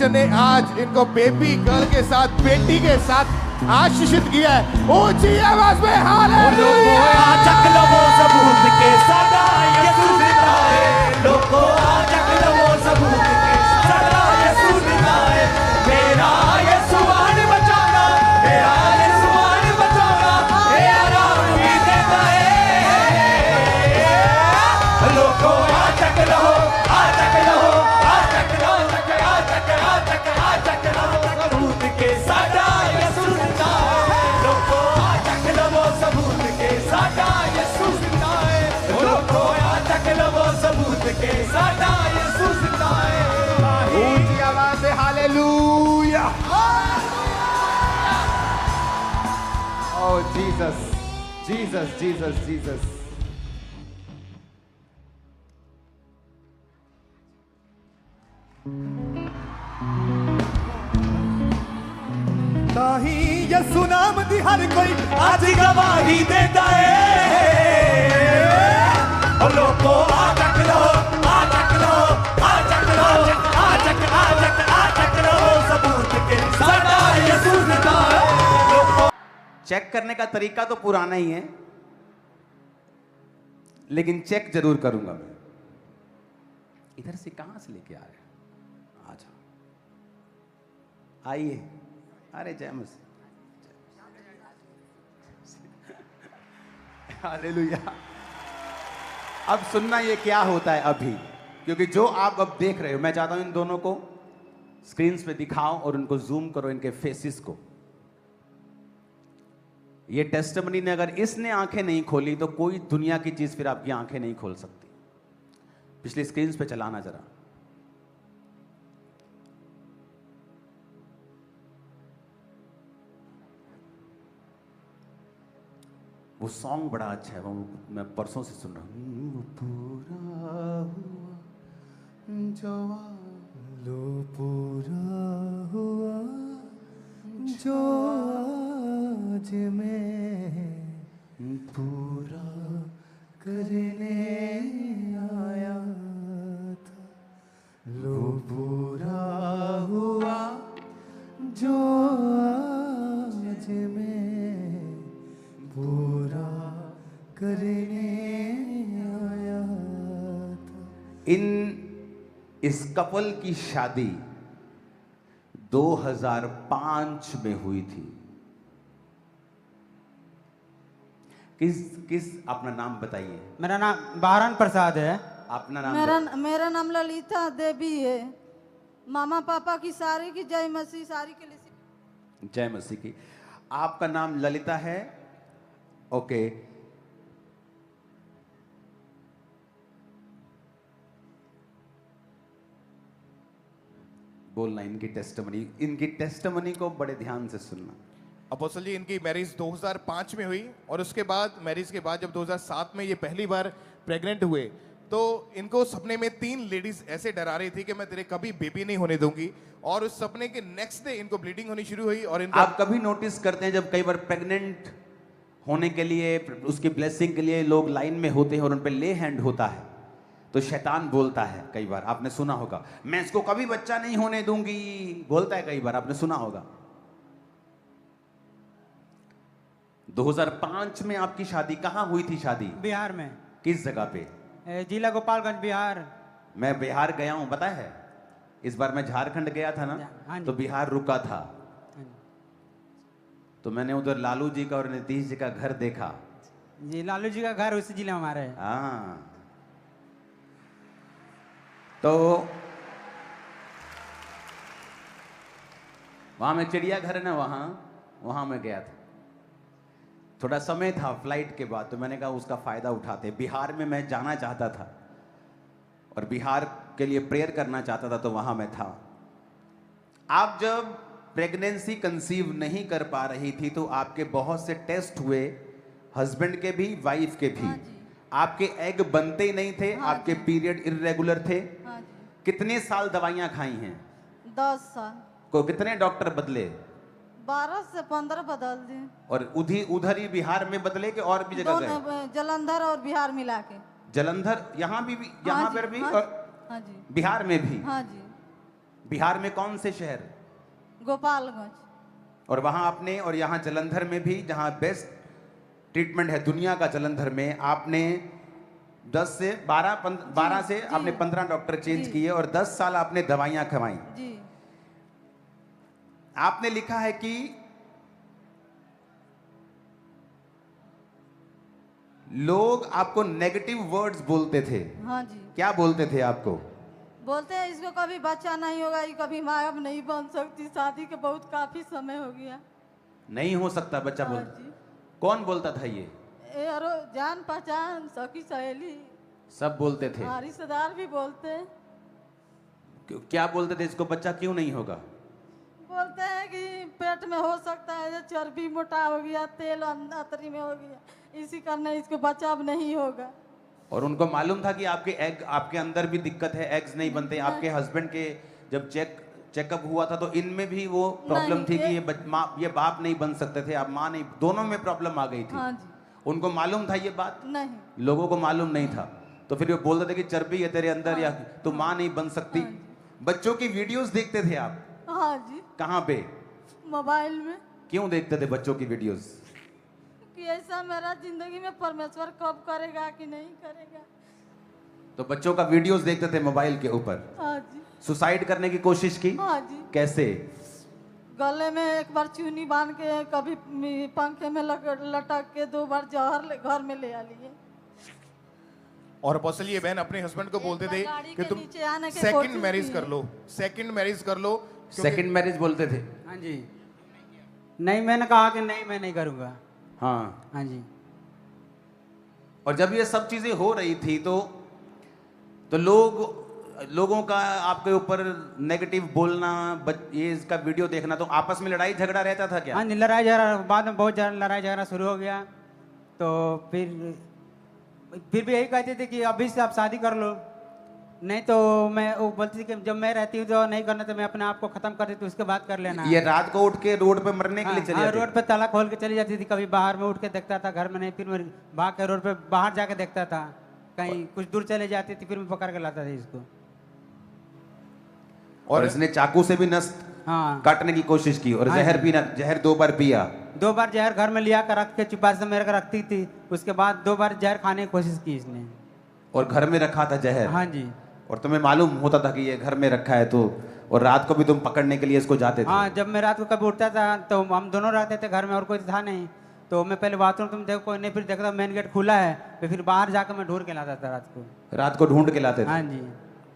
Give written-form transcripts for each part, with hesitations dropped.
परमेश्वर ने आज इनको बेबी गर्ल के साथ, बेटी के साथ आशीषित किया है। ऊंची आवाज में हालेलुया। चक लो वो सबूत के सदा यीशु जिंदा है। लोगों चक लो वो सबूत के सदा यीशु जिंदा है। मेरा यीशु आने बचाना, मेरा यीशु आने बचाना, मेरा नाम भी देता है। लोगों चक लो, चक लो, चक लो, चक लो सबूत के सदा यीशु जिंदा है। लोगों चक लो वो सबूत के सदा यीशु जिंदा है। लोगों चक लो वो सबूत के सदा यीशु जिंदा है। ऊंची आवाज में हालेलुया। ओह जीसस, जीसस, जीसस, जीसस। ताही यीशु नाम दी हर कोई आज गवाही देता है। और लोगों चक लो, चक लो, चक लो, चक लो सबूत के सदा यीशु जिंदा है। चेक करने का तरीका तो पुराना ही है, लेकिन चेक जरूर करूंगा मैं। इधर से कहां से लेके आ रहे हैं? आ जाओ, आइए। अरे जय मसीह, हालेलुया। अब सुनना ये क्या होता है अभी, क्योंकि जो आप अब देख रहे हो, मैं चाहता हूं इन दोनों को स्क्रीन्स पे दिखाओ और उनको जूम करो, इनके फेसेस को। ये टेस्टिमनी ने अगर इसने आंखें नहीं खोली तो कोई दुनिया की चीज फिर आपकी आंखें नहीं खोल सकती। पिछली स्क्रीन्स पे चलाना जरा। वो सॉन्ग बड़ा अच्छा है, वो मैं परसों से सुन रहा हूँ। पूरा हुआ जो लो, पूरा हुआ जो आज मैं पूरा करने आया था। लो पूरा हुआ जो आज मैं पूरा करने आया था। इस कपल की शादी 2005 में हुई थी। किस अपना नाम बताइए। मेरा नाम बहरान प्रसाद है। अपना नाम? मेरा नाम ललिता देवी है। मामा पापा की सारी की जय मसीह, सारी के लिए जय मसीह की। आपका नाम ललिता है? ओके। बोलना इनकी टेस्टिमनी को बड़े ध्यान से सुनना। अपोस्टल जी, इनकी मैरिज 2005 में हुई और उसके बाद मैरिज के बाद जब 2007 में ये पहली बार प्रेग्नेंट हुए तो इनको सपने में 3 लेडीज ऐसे डरा रही थी कि मैं तेरे कभी बेबी नहीं होने दूंगी। और उस सपने के नेक्स्ट डे इनको ब्लीडिंग होनी शुरू हुई। और इनको आप कभी नोटिस करते हैं जब कई बार प्रेग्नेंट होने के लिए, उसकी ब्लेसिंग के लिए लोग लाइन में होते हैं और उन पे ले हैंड होता है, तो शैतान बोलता है, कई बार आपने सुना होगा, मैं इसको कभी बच्चा नहीं होने दूंगी, बोलता है, कई बार आपने सुना होगा। 2005 में आपकी शादी कहां हुई थी? शादी बिहार में। किस जगह पे? जिला गोपालगंज, बिहार। मैं बिहार गया हूं, पता है। इस बार मैं झारखंड गया था ना, तो बिहार रुका था, तो मैंने उधर लालू जी का और नीतीश जी का घर देखा। जी, लालू जी का घर उसी जिले में हमारा है। हाँ, तो वहां में चिड़ियाघर है ना, वहां मैं गया था। थोड़ा समय था फ्लाइट के बाद, तो मैंने कहा उसका फायदा उठाते। बिहार में मैं जाना चाहता था और बिहार के लिए प्रेयर करना चाहता था, तो वहां मैं था। आप जब प्रेगनेंसी कंसीव नहीं कर पा रही थी तो आपके बहुत से टेस्ट हुए, हस्बैंड के भी, वाइफ के भी। आपके एग बनते ही नहीं थे, आपके पीरियड इर्रेगुलर थे। कितने साल दवाइयां खाई हैं? 10 साल। को कितने डॉक्टर बदले? 12 से 15 बदल दिए। और उधर ही बिहार में बदले कि और भी जगह गए? जलंधर और बिहार मिला के। जलंधर यहाँ भी यहाँ पर भी, और हाँ जी, बिहार में भी? हाँ जी। बिहार में कौन से शहर? गोपालगंज। और वहां आपने, और यहाँ जलंधर में भी जहां बेस्ट ट्रीटमेंट है दुनिया का, जलंधर में आपने 10 से 12 से आपने 15 डॉक्टर चेंज जी। किए और 10 साल आपने दवाइयां खवाई। जी। आपने लिखा है कि लोग आपको नेगेटिव वर्ड्स बोलते थे। हाँ जी। क्या बोलते थे आपको? बोलते हैं इसको कभी बच्चा नहीं होगा, ये कभी माँ बाप नहीं बन सकती, शादी के बहुत काफी समय हो गया। नहीं हो सकता बच्चा हाँ बोल। जी। कौन बोलता था ये? और जान पहचान सखी सहेली, सब बोलते थे। हाँ, रिश्तेदार भी बोलते हैं। क्या बोलते थे? इसको बच्चा क्यों नहीं होगा? बोलते हैं कि पेट में हो सकता है, जो चर्बी मोटा हो गया, तेल अंदर में हो गया, इसी करने इसको बच्चा अब नहीं होगा। और उनको मालूम था कि आपके एग, आपके अंदर भी दिक्कत है, एग्स नहीं बनते। आपके हस्बैंड के जब चेकअप हुआ था तो इनमें भी वो प्रॉब्लम नहीं, थी कि ये बाप नहीं बन सकते थे, आप माँ नहीं, दोनों में प्रॉब्लम आ गई थी। हाँ जी। उनको मालूम था ये बात? नहीं। लोगों को मालूम नहीं था, तो फिर वो बोलते थे कि चर्बी है तेरे अंदर, या तू माँ नहीं बन सकती। हाँ जी। बच्चों की वीडियोस देखते थे आप? हाँ जी। कहाँ पे? मोबाइल में। क्यों देखते थे बच्चों की वीडियोस? कि ऐसा मेरा जिंदगी में परमेश्वर कब करेगा कि नहीं करेगा। तो बच्चों का वीडियोस देखते थे मोबाइल के ऊपर। हाँ जी। सुसाइड करने की कोशिश की? हाँ जी। कैसे? गले में एक बार चूनी बांध के, कभी पंखे में लटक के, 2 बार जहर घर में ले आ लिए। और अपोस्टल ये बहन अपने हस्बैंड को बोलते थे गाड़ी कि के तुम नीचे आने की सेकंड कोशिश मैरिज की। कर लो, सेकंड मैरिज कर लो। सेकंड मैरिज बोलते थे? हाँ जी। नहीं, मैंने कहा कि नहीं, मैं नहीं करूँगा। हाँ। हाँ जी। और जब ये सब चीजें हो रही थी तो लोगों का आपके ऊपर नेगेटिव बोलना, ये इसका वीडियो देखना, तो आपस में लड़ाई झगड़ा रहता था क्या? हाँ जी, लड़ाई झगड़ा बाद में बहुत ज़्यादा लड़ाई झगड़ा शुरू हो गया। तो फिर भी यही कहते थे कि अभी से आप शादी कर लो, नहीं तो मैं, वो बोलती थी कि जब मैं रहती हूँ तो नहीं करना, तो मैं अपने आप को खत्म कर देती हूँ, उसके बाद कर लेना। ये रात को उठ के रोड पे मरने के लिए चली जाती? रोड पे ताला खोल के चली जाती थी, कभी बाहर में उठ के देखता था, घर में नहीं, फिर मैं भाग के रोड पे बाहर जाके देखता था, कहीं कुछ दूर चले जाती थी, फिर मैं पकड़ के लाता था इसको। और इसने चाकू से भी नस काटने की कोशिश की, और जहर पीना, जहर 2 बार पिया। 2 बार जहर घर में लिया कर रख के चुपा से मेरे को रखती थी, उसके बाद 2 बार जहर खाने की कोशिश की इसने। और घर में रखा था जहर? हाँ जी। और तुम्हें मालूम होता था कि ये घर में रखा है तो? और रात को भी तुम पकड़ने के लिए इसको जाते थे? हाँ, जब मैं रात को कभी उठता था तो हम दोनों रहते थे घर में, और कोई था नहीं, तो मैं पहले बाथरूम तुम देखो कोई नहीं, फिर देखता मेन गेट खुला है, तो फिर बाहर जाकर मैं ढूंढ के लाता था रात को ढूंढ के लाते थे? हाँ जी।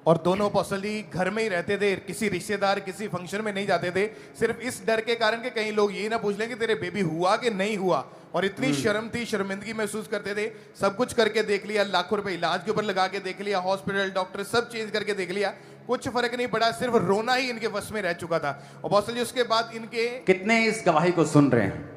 और दोनों अपोस्टल जी घर में ही रहते थे, किसी रिश्तेदार किसी फंक्शन में नहीं जाते थे, सिर्फ इस डर के कारण कि कहीं लोग ये ना पूछ लें कि तेरे बेबी हुआ कि नहीं हुआ। और इतनी शर्म थी, शर्मिंदगी महसूस करते थे। सब कुछ करके देख लिया, लाखों रुपए इलाज के ऊपर लगा के देख लिया, हॉस्पिटल डॉक्टर सब चेंज करके देख लिया, कुछ फर्क नहीं पड़ा, सिर्फ रोना ही इनके वश में रह चुका था। अपोस्टल जी उसके बाद इनके कितने इस गवाही को सुन रहे हैं?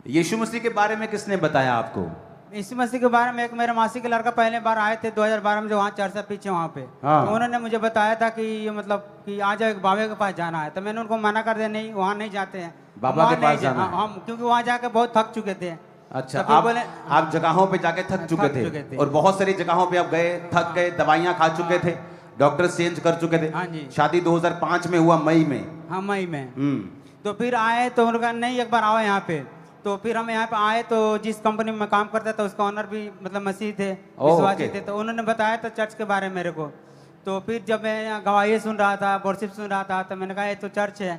यीशु मसीह के बारे में किसने बताया आपको? यीशु मसीह के बारे में एक मेरे मासी के लड़का पहले बार आए थे 2012 में, जो वहाँ चर्चा पीछे वहाँ पे, हाँ। तो उन्होंने मुझे बताया था कि ये मतलब कि आ जाओ, एक बाबे के पास जाना है, तो मैंने उनको मना कर दिया, नहीं वहाँ नहीं जाते हैं, बाबा के पास जाना है? हम क्योंकि वहाँ जाके बहुत थक चुके थे। अच्छा, तो फिर बोले आप जगहों पे जाके थक चुके थे, और बहुत सारी जगहों पे आप गए, थक गए, दवाइयाँ खा चुके थे, डॉक्टर चेंज कर चुके थे। हाँ जी। शादी 2005 में हुआ, मई में। हाँ, मई में। तो फिर आए तो उन्होंने कहा नहीं एक बार आओ यहाँ पे, तो फिर हम यहाँ पे आए, तो जिस कंपनी में काम करता था उसका ओनर भी मतलब मसीह थे, विश्वासी थे, तो उन्होंने बताया था चर्च के बारे में मेरे को। तो फिर जब मैं यहाँ गवाही सुन रहा था, वर्शिप सुन रहा था, तो मैंने कहा ये तो चर्च है।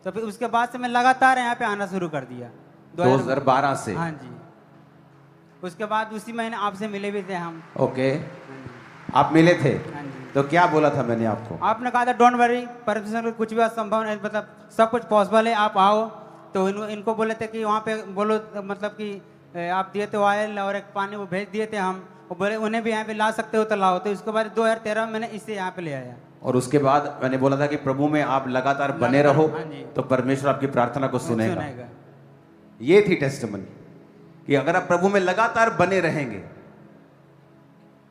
तो फिर उसके बाद से मैं लगातार यहाँ पे आना शुरू कर दिया 2012 से? हाँ जी। उसके बाद उसी महीने आपसे मिले भी थे हम। ओके, आप मिले थे? हाँ जी। तो क्या बोला था मैंने आपको? आपने कहा था डोंट वरी, परमेश्वर को कुछ भी असंभव नहीं, मतलब सब कुछ पॉसिबल है, आप आओ। तो इनको बोले थे कि वहाँ पे बोलो, मतलब कि आप दिए थे ऑयल और एक पानी, वो भेज दिए थे हम, वो बोले उन्हें भी यहाँ पे ला सकते हो तो लाओ। तो उसके बाद 2013 में मैंने इसे यहाँ पे ले आया। और उसके बाद मैंने बोला था कि प्रभु में आप लगातार बने रहो, तो परमेश्वर आपकी प्रार्थना को सुनेगा। ये थी टेस्टिमनी कि अगर आप प्रभु में लगातार बने रहेंगे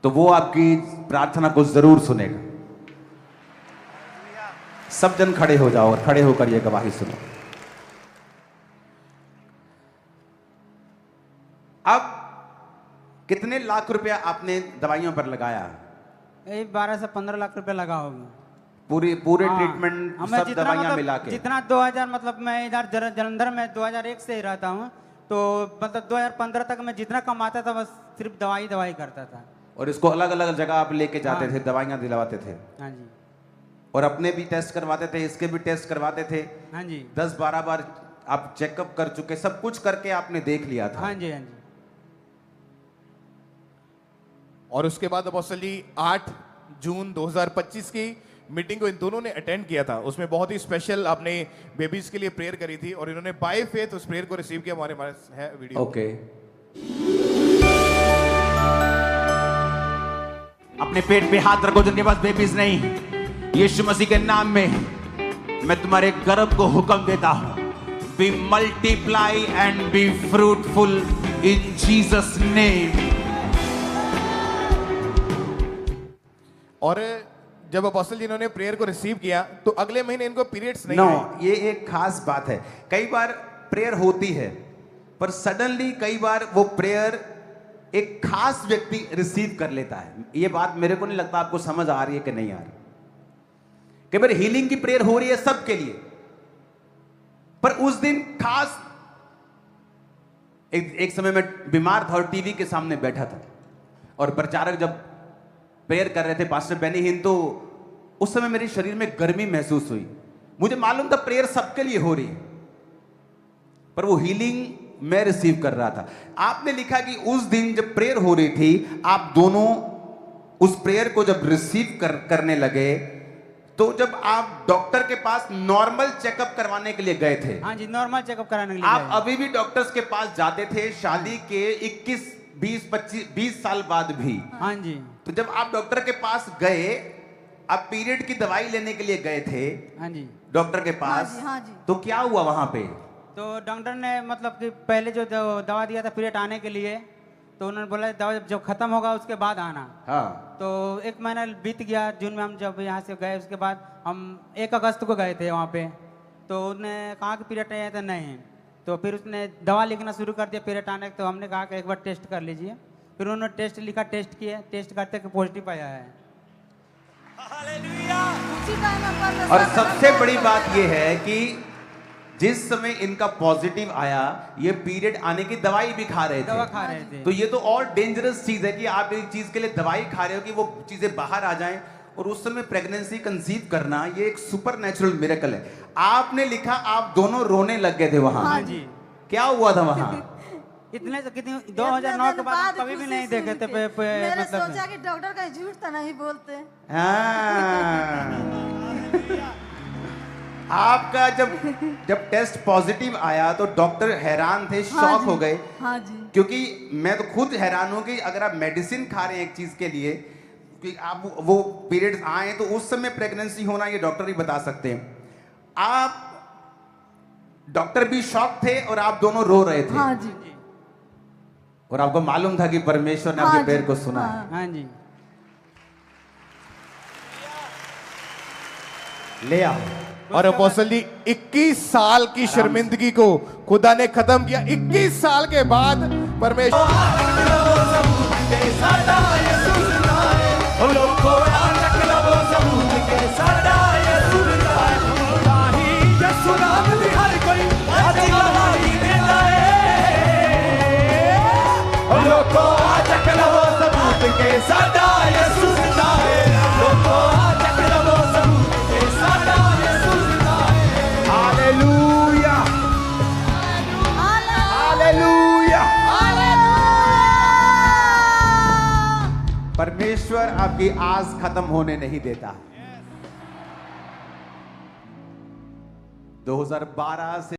तो वो आपकी प्रार्थना को जरूर सुनेगा। सब जन खड़े हो जाओ और खड़े होकर ये गवाही सुनो। अब कितने लाख रुपया आपने दवाइयों पर लगाया? 12 से 15 लाख रुपए लगा होगा। पूरे ट्रीटमेंट हमें सब जितना दवाइयाँ मतलब मिला के? जितना 2000 मतलब मैं इधर जलंधर में 2001 से ही रहता हूँ, तो मतलब 2015 तक मैं जितना कमाता था बस सिर्फ दवाई करता था। और इसको अलग अलग जगह आप लेके जाते हाँ। थे, दवाइयाँ दिलवाते थे? हाँ जी। और अपने भी टेस्ट करवाते थे, इसके भी टेस्ट करवाते थे? हाँ जी। 10-12 बार आप चेकअप कर चुके, सब कुछ करके आपने देख लिया था? हाँ जी। हाँ जी। और उसके बाद अपोस्टल जी 8 जून 2025 की मीटिंग को इन दोनों ने अटेंड किया था। उसमें बहुत ही स्पेशल आपने बेबीज के लिए प्रेयर करी थी और इन्होंने बाय फेथ उस प्रेयर को रिसीव किया। हमारे पास है वीडियो। ओके। अपने पेट पे हाथ रखो जिनके पास बेबीज नहीं। यीशु मसीह के नाम में मैं तुम्हारे गर्भ को हुक्म देता हूं, be multiply and be fruitful in Jesus name. और जब अपोस्टल जी इन्होंने प्रेयर को रिसीव किया तो अगले महीने इनको पीरियड्स नहीं नो, आए। ये एक खास बात है। कई बार प्रेयर होती है पर सडनली कई बार वो प्रेयर एक खास व्यक्ति रिसीव कर लेता है। ये बात मेरे को नहीं लगता आपको समझ आ रही है कि नहीं आ रही। कई बार हीलिंग की प्रेयर हो रही है सबके लिए, पर उस दिन खास एक समय में बीमार था और टीवी के सामने बैठा था और प्रचारक जब प्रेयर कर रहे थे पास्टर बेनी हिन, तो उस समय मेरे शरीर में गर्मी महसूस हुई। मुझे मालूम था प्रेयर सबके लिए हो रही है, पर वो हीलिंग मैं रिसीव कर रहा था। आपने लिखा कि उस दिन जब प्रेयर हो रही थी, आप दोनों उस प्रेयर को जब रिसीव करने लगे, तो जब आप डॉक्टर के पास नॉर्मल चेकअप करवाने के लिए गए थे? हाँ जी, नॉर्मल चेकअप कराने के लिए आप गए। अभी भी डॉक्टर्स के पास जाते थे शादी के 21, 20, 25, 20 साल बाद भी? हाँ जी। तो जब आप डॉक्टर के पास गए, आप पीरियड की दवाई लेने के लिए गए थे हाँ जी। डॉक्टर के पास, हाँ जी। तो क्या हुआ वहां पे? तो डॉक्टर ने मतलब कि पहले जो दवा दिया था पीरियड आने के लिए, तो उन्होंने बोला दवा जब खत्म होगा उसके बाद आना। हाँ। तो 1 महीना बीत गया। जून में हम जब यहाँ से गए, उसके बाद हम 1 अगस्त को गए थे वहाँ पे, तो उन्होंने कहा कि पीरियड नहीं आया था। नहीं, तो फिर उसने दवा लिखना शुरू कर दिया पीरियड आने। तो हमने कहा कि एक बार टेस्ट कर लीजिए। फिर उन्होंने टेस्ट लिखा, टेस्ट किए, टेस्ट करते कि पॉजिटिव आया है। उसी टाइम पर और सबसे बड़ी बात यह है कि जिस समय इनका पॉजिटिव आया, ये पीरियड आने की दवाई भी खा रहे दवा थे। खा रहे थे। तो ये तो और डेंजरस चीज है कि आप एक चीज के लिए दवाई खा रहे हो कि वो चीजें बाहर आ जाएं, और उस समय प्रेगनेंसी कंसीव करना ये एक सुपर नेचुरल मिरेकल है। आपने लिखा आप दोनों रोने लग गए थे वहां। हाँ जी। क्या हुआ था वहां? इतने से कितनी 2009 के बाद कभी भी नहीं देखे थे। मैंने मतलब सोचा कि डॉक्टर का झूठ तो नहीं बोलते। हाँ। आपका जब टेस्ट पॉजिटिव आया तो डॉक्टर हैरान थे, शॉक हो गए। हाँ जी। क्योंकि मैं तो खुद हैरान हूं कि अगर आप मेडिसिन खा रहे हैं एक चीज के लिए कि आप वो पीरियड्स आए तो उस समय प्रेगनेंसी होना ये डॉक्टर ही बता सकते हैं। आप डॉक्टर भी शॉक थे और आप दोनों रो रहे थे। हाँ जी। और आपको मालूम था कि परमेश्वर ने हाँ आपके जी, प्रेयर को सुना है। हाँ। हाँ जी। ले आओ। और अपोस्टल जी 21 साल की शर्मिंदगी को खुदा ने खत्म किया। 21 साल के बाद परमेश्वर परमेश्वर आपकी आस खत्म होने नहीं देता। 2012 से